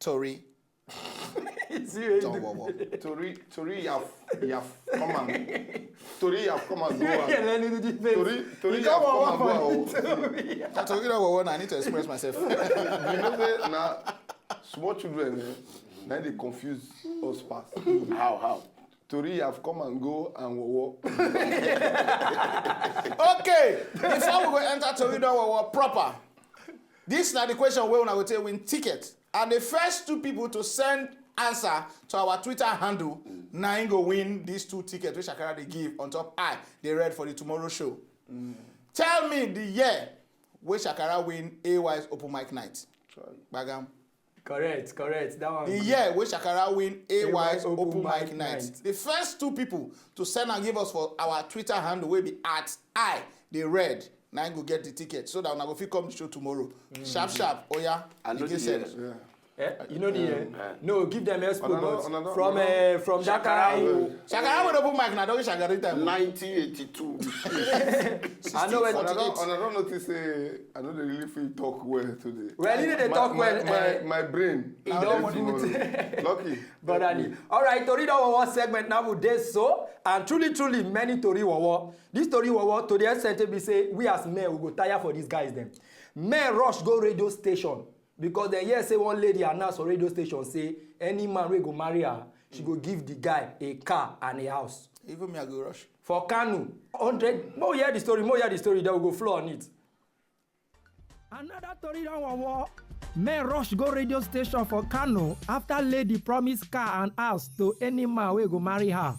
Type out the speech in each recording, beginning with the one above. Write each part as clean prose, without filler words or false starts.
Tori Don WOWO. Tori, you have come and Tori, you have come and go. Tori, you have come and go. Tori Don WOWO, I need to express myself. You know now, small children, now they confuse us past. How? Tori, you have come and go and WOWO. Okay, before we go enter Tori Don WOWO proper, this is the question where I will tell win ticket. And the first 2 people to send answer to our Twitter handle, now go win these 2 tickets which Shakara they give on top Dey Red for the tomorrow show. Tell me the year where Shakara win AY's open mic night. Bagam. Correct. That one. The year where Shakara win AY's open mic night. The first 2 people to send and give us for our Twitter handle will be at Dey Red. Now go get the ticket so that when I go fit come to show tomorrow. Sharp. Oh yeah. I know the year. You know the year? No, give them expo from that guy. Shakara will open mic now. Don't Shakara time. 1982. I know when. I don't notice. I know they really feel talk well today. Well, you know they talk well. My brain. Lucky. But all right, Tori Don WOWO segment now with this so and truly many Tori WOWO. This Tori WOWO to the extent we say we as men we go tire for these guys them. Men rush go radio station. Because then say one lady announced on radio station say any man will go marry her, she go give the guy a car and a house. Even me I go rush. For Kanu, 100. More hear the story, then we go flow on it. Another Tori Don WOWO. Men rush go radio station for Kanu after lady promise car and house to any man will go marry her.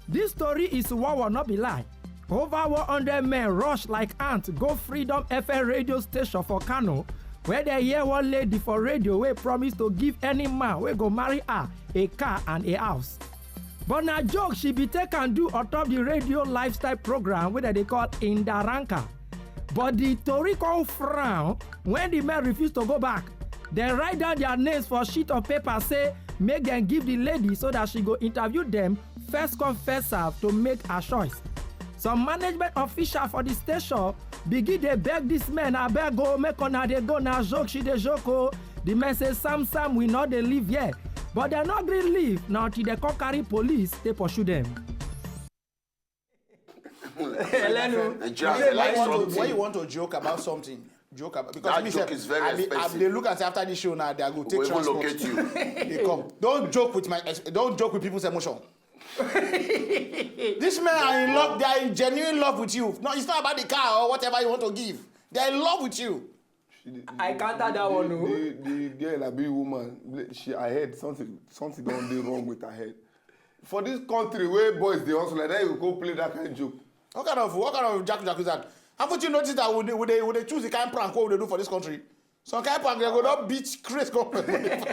This story is WOWO, not be lie. Over 100 men rush like ants go Freedom FM radio station for Kanu, where they hear one lady for radio wey promise to give any man wey go marry her a car and a house. But na joke she be take and do on top the radio lifestyle program wey they call Indaranka. But the Tori come frown when the men refuse to go back. They write down their names for sheet of paper say make them give the lady so that she go interview them first come first serve to make her choice. Some management official for the station begin dey beg this man abeg go make una dey go na joke she dey joke o. The men say Sam we not dey live here, but they not gree leave now until they come carry police they pursue them. Why you want to joke about something? Joke about because that joke is very expensive. They look and say after this show now they are going to take transport. Locate you. They come. Don't joke with people's emotion. These men are in love. They are in genuine love with you. No, it's not about the car or whatever you want to give. They are in love with you. I can't tell that one. The girl, a big woman, I heard something don't be wrong with her head. For this country where boys they also like that, you go play that kind of joke. What kind of jack is that? Haven't you noticed that would they choose the kind of prank what would they do for this country? Some kind of prank they go not beat crazy government.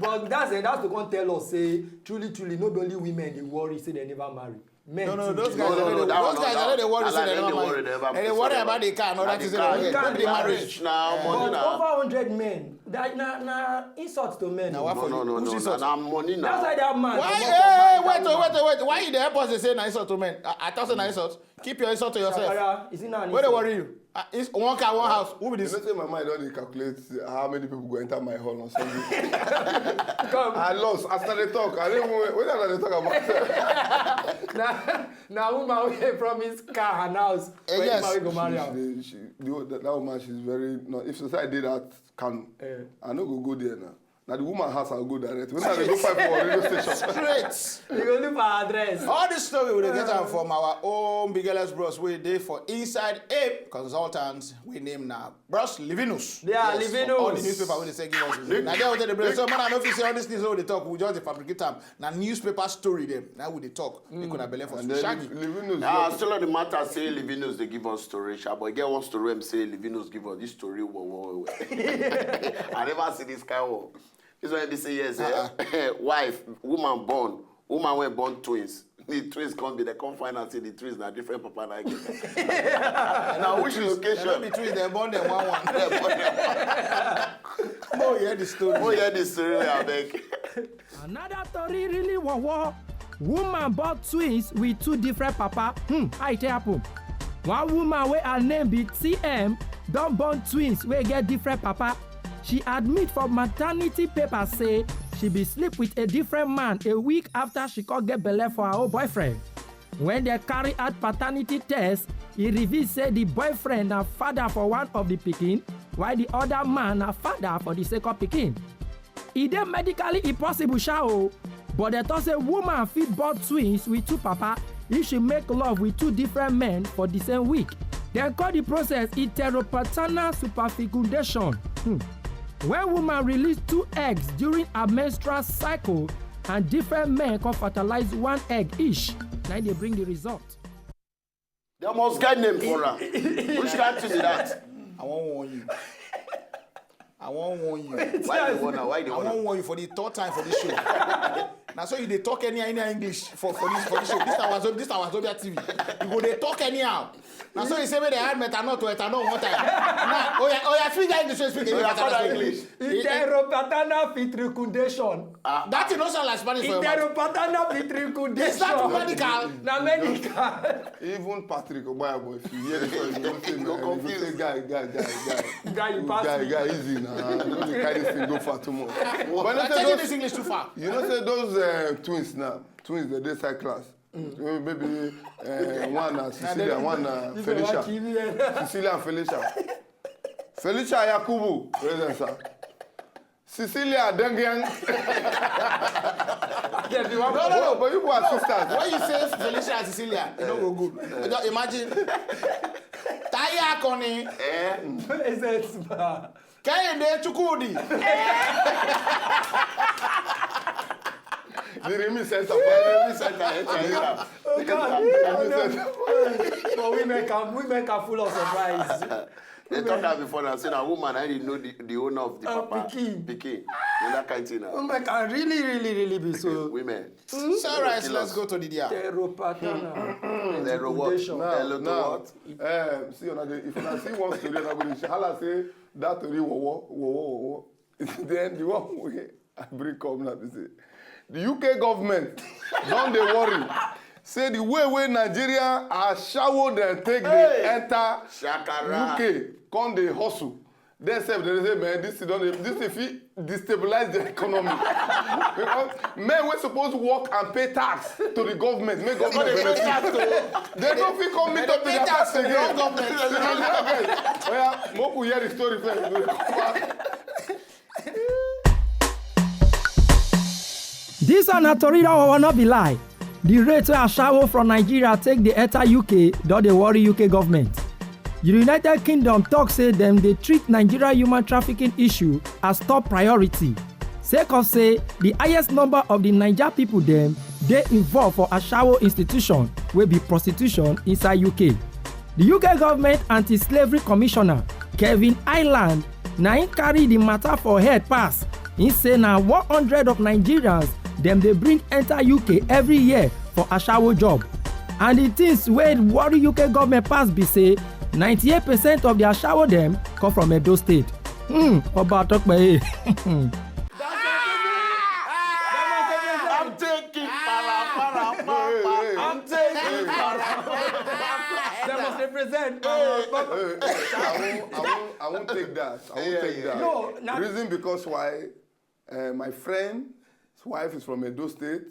But that's to come tell us say truly not only women they worry say they never marry. Men no, those guys are they worry say they never marry. And they worry about the car and all that is not the marriage now. But over 100 men. That na insult to men. No. Na money now. That's why that man. Wait. Why you the help us they say na insult to men? I thought say na insult. Keep your insult to yourself. Shakara, is it not an Where they insult? worry you? It's one car, one house. Who be this? You know, say my mind only calculate how many people go enter my hall on Sunday. I lost. After they talk, I didn't know what they talk about. Now woman will promise car and house. Yes. When go marry her. That woman, she's very. No, if society did that, I no go there now. Now the woman house, I'll go direct. When I go fight for a radio station. Straight. You go look for address. All this story we get out from our own biggest bros. We there for Inside Ape Consultants. We name now Bros Livinus. Yeah, yes, Livinus. All the newspaper when they say give us. Now they will tell the bros. So man, I know if you say all these things how they talk, we just fabricate them. Now newspaper story them. Now we they talk. They could have believe for Shaggy. Livinus. Still on the matter say Livinus they give us story. But get one story and say Livinus give us this story. Whoa. I never see this guy. This one they say yes. Wife, woman went born twins. The twins can't be. They can't find out say the twins are different papa like it. Now which location? They be twins. They born them one. Oh yeah, the story. I beg. Another story really wow. Woman bought twins with 2 different papa. How it happen? One woman where her name be TM don't born twins where get different papa. she admit for maternity papers say she be sleep with a different man a week after she come get belle for her old boyfriend. When they carry out paternity test, e reveal say the boyfriend na father for one of the pikin, while the other man na father for the second pikin. E dey medically impossible sha o, but dem talk say woman fit born twins with two papa if she make love with two different men for the same week. Dem call the process heteropaternal superfecundation. When woman release two eggs during her menstrual cycle and different men can fertilize one egg each, na dey bring the result. They must get name for her. Which country is that? I won't warn you. I won't warn you. Why they wanna? Why they I wanna? won't warn you for the third time for this show. Now, so you they talk any English for this show. This Wazobia TV. You go they talk anyhow. Now, so you say when they add methanol to ethanol one time. Now, oh yeah, speak English. Speak English. Heteropaternal fecundation. That is not sound like Spanish for your mouth. Heteropaternal fecundation. Is that medical? Na medical. Even Patrick Obayabo, if you hear the story, you don't say, man, you say, guy, Guy, you pass me. guy, easy now. You don't carry this thing go far too much. But I'm taking this English too far. you know, say those twins now, the day side class. Maybe one Cecilia, one Felicia. Cecilia and Felicia. Felicia Yakubu, present sir. Cecilia Dengian. No, but you are sisters. When you say Felicia and Cecilia, it don't go good. Just imagine. Taya Koni. Kayende Chukudi. The Remy Center. Oh God. But women can full of surprise. They talked that before now, saying a woman I didn't know the owner of the papa. Pikin. That kind of thing now. Women can really be so. Women. So right, let's go to the dia. Heteropaternal. Hello what? Hello what? See, if you see one story, I'm going to say that story, wo. Then the one way I bring up now, say the UK government don't they worry. Say the way Nigeria Ashawo then take the enter Shakara. UK, come they hustle. Then say, man, this if it destabilize the economy. Because men we supposed to work and pay tax to the government. Make government benefit. They don't feel come meet up to their tax again. Oh yeah, Moku hear the story first. This one na tori don will not be lie. The rate wey Ashawo from Nigeria take dey enter UK don dey worry UK government. The United Kingdom talk say dem dey treat Nigeria human trafficking issue as top priority. Sake of say the highest number of the Naija people dem dey involved for Ashawo institution wey be prostitution inside UK. The UK government anti-slavery commissioner Kevin Ireland na him carry the matter for head pass. He say na 100 of Nigerians dem dey bring enter UK every year for Ashawo job. And the things wey worry UK government pass be say 98% of the Ashawo dem come from Edo State. Oba Atokpe. I'm taking para. I'm taking para. They must represent. I won't take that. I won't take that. No, now, reason because why? My friend's wife is from Edo State,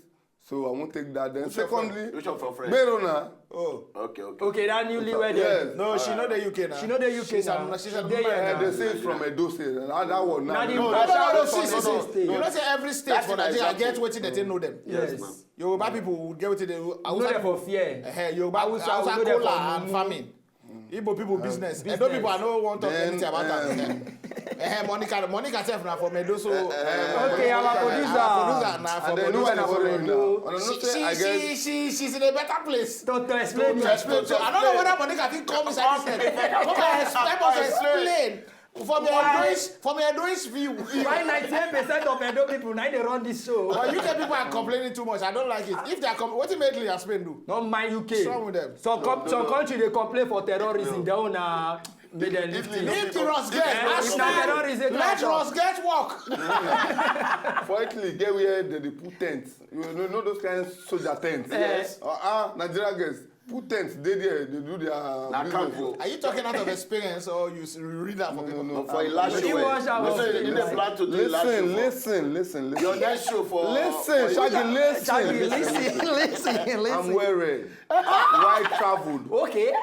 so I won't take that. Then secondly, which of your friends? Berona. Oh. Okay, that newlywed. Yes. No, she know the UK now. She know the UK She's now. She's a They say it's from Edo State. And that one now. No. See. You know say every state for Nigeria get wetin they know them. Yes. Yoruba people would get wetin they know them for fear. Yoruba Hausa kola and farming. Igbo people business. Edo people I no want to talk anything about that. Monica self na from Edo so. Okay, our producer na from Edo. She's in a better place. To explain. So I don't know whether Monica think come inside this thing. Help us explain. From Edo's view. Why 98% of Edo people now they run this show? But UK people are complaining too much. I don't like it. If they are what immediately are Spain do? Not my UK. What's wrong with them? Some country they complain for terrorism. They own If the Ross get, let Ross get work. For Italy, get where they put tents. You know those kind of soldier tents. Yes. Nigeria guys. put tents, they do their business. Are you talking out of experience or you read that from people? No, for a last show. You didn't plan to do a last show. Listen. Your next show for... Listen, Shaggy, listen. I'm wearing white traveled. Okay.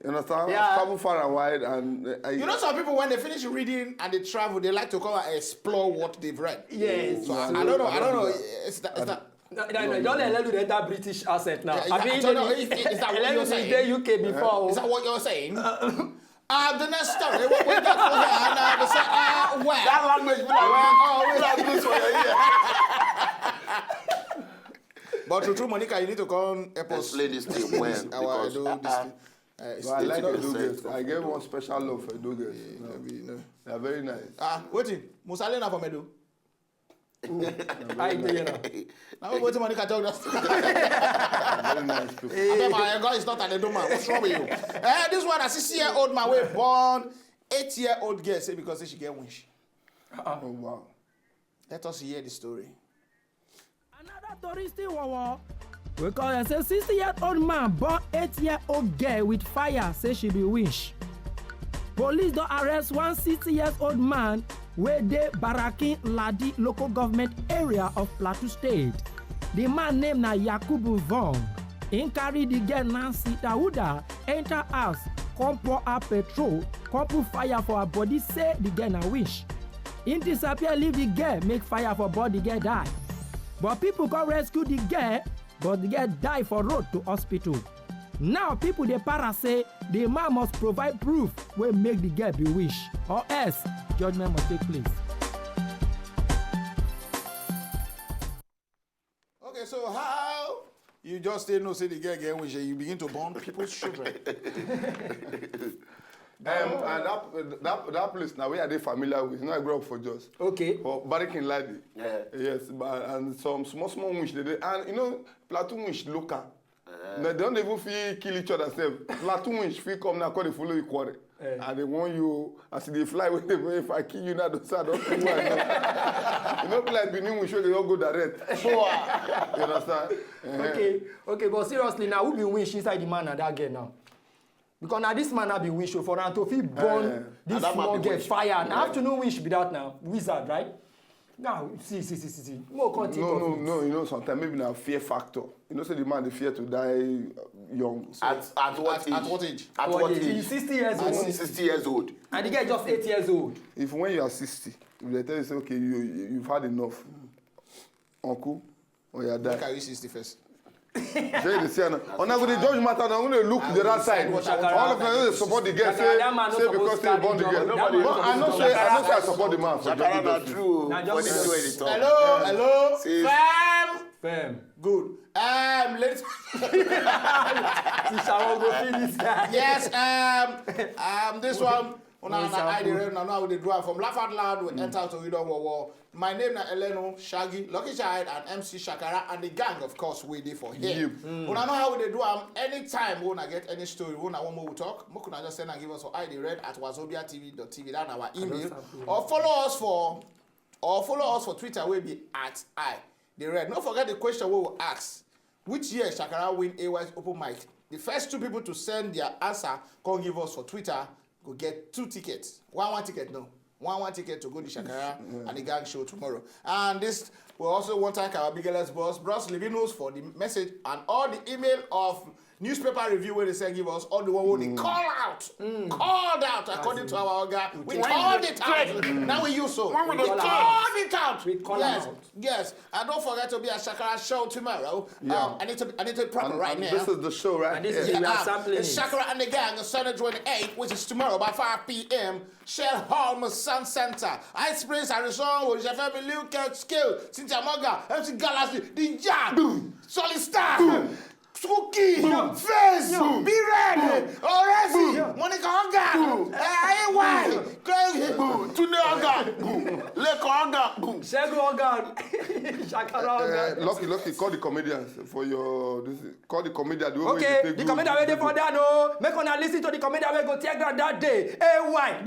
You understand? Yeah. I've traveled far and wide, and You know, some people when they finish reading and they travel, they like to come and explore what they've read. Yes. So I don't know. It's that. No, don't let you enter British accent now. Yeah, is that what you're saying? Let UK before. Is that what you're saying? The next story, what we got for here, and they say, where? That language, we like this for your ear. But true, Monica, you need to come help us. Explain this thing when. I do this thing. I like Edo girls. I get one special love for Edo girls. They are very nice. Waiting. Musalena from Edo. I do, you know. Now wait till Monica talk us. Very nice people. My God is not an Edo man. What's wrong with you? This one, a 6-year-old man, we born 8-year-old girl say because she get wish. Oh wow. Let us hear the story. Another touristy wawa. Because a 60-year-old man born 8-year-old girl with fire say she be wish. Police don arrest one 60-year-old man wey dey Barakin Ladi local government area of Plateau State. The man name na Yakubu Vong. He carry the girl Nancy Dauda enter house, come pour her petrol, come put fire for her body, say the girl na wish. He disappear, leave the girl, make fire for body, the girl die. But people come rescue the girl, but the girl die for road to hospital. Now people dey para say the man must provide proof wey make the girl be wish, or else judgment must take place. Okay, so how you just say no, say the girl get wish, and you begin to burn people's children? And that place now, we are they familiar with. You know, I grew up for Jos. Okay. For Barakin Ladi. Yeah. Yes, and some small wish they did. And you know, Plateau wish local. They don't even feel kill each other self. Plateau wish feel come now, call they follow you quarry. And they want you, as they fly with them, if I kill you now, don't say I don't feel well. You know, like Benin wish they all go direct. You understand? Okay, but seriously now, who be wish inside the man and that girl now? Because now this man have been wish for now to feel burn this small girl fire. Now afternoon wish be that now wizard, right? Now see. More content. No. You know sometimes maybe now fear factor. You know, say the man they fear to die young. So At what age? At what age? At what age? He's 60 years old. 60 years old. And the guy just 8 years old. if when you are 60, if they tell you say okay, you've had enough, uncle, or you die. Carry 60 first. Say the same. I'm not going to judge matter. I'm going to look the right side. All of them they support the girl. Say because they born the girl. I know say I support the man. Shakara na true. Hello. Fam. Good. Let's. Ashawo go feel this guy. Yes. This one. I Dey Red. Now how they do it from Laugh Out Loud. We enter Tori Don Wowo. My name na Eleno, Shaggy, Lucky Child, and MC Shakara, and the gang, of course, we dey for here. When I know how they do anytime we get any story, we want more we talk, we can just send and give us for Dey Red at wazobiatv.tv. That's our email. Or follow us for Twitter, we'll be at Dey Red. Don't forget the question we will ask. Which year Shakara win AY's open mic? The first 2 people to send their answer can give us for Twitter, go get 2 tickets. One ticket, no. One ticket to go to Shakara and the gang show tomorrow. And this will also want to thank our biggest boss, Bros Livinos, for the message and all the email of newspaper review where they say give us all the one where they call out. Called out according to our guy. We called it out. Now we use so. We called it out. We call out. Yes. And don't forget to be at Shakara show tomorrow. I need to proper right now. This is the show, right? And this is we are sampling. It's Shakara and the gang on Sunday 28, which is tomorrow by 5 p.m. Shell Hall, Sun Center. Ice Springs, Arizona, with Jeff Luke, Skill, Cynthia Moga, MC Galaxy, The Jam, Solid Star. Cookie, Face, Be Red, Orezi, Monica Oga, AY, Tunde Oga, Leko Oga, Shegu Oga, Shakara Oga. Lucky, call the comedians for your. Call the comedian. Okay, the comedian waiting for that, no. Make una listen to the comedian we go take that day. AY,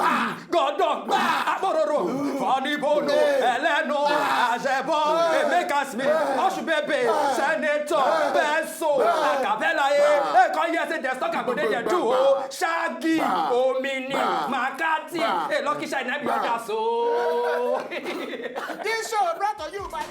Godog, Abororo, Funny Bono, Eleno, Azebo, make us pass me. Oshubebe, Senator, Benso, Acapella, come here say there's talk about they do. Shaggy, Omini, Makati, Lucky Shine, so. This show brought to you by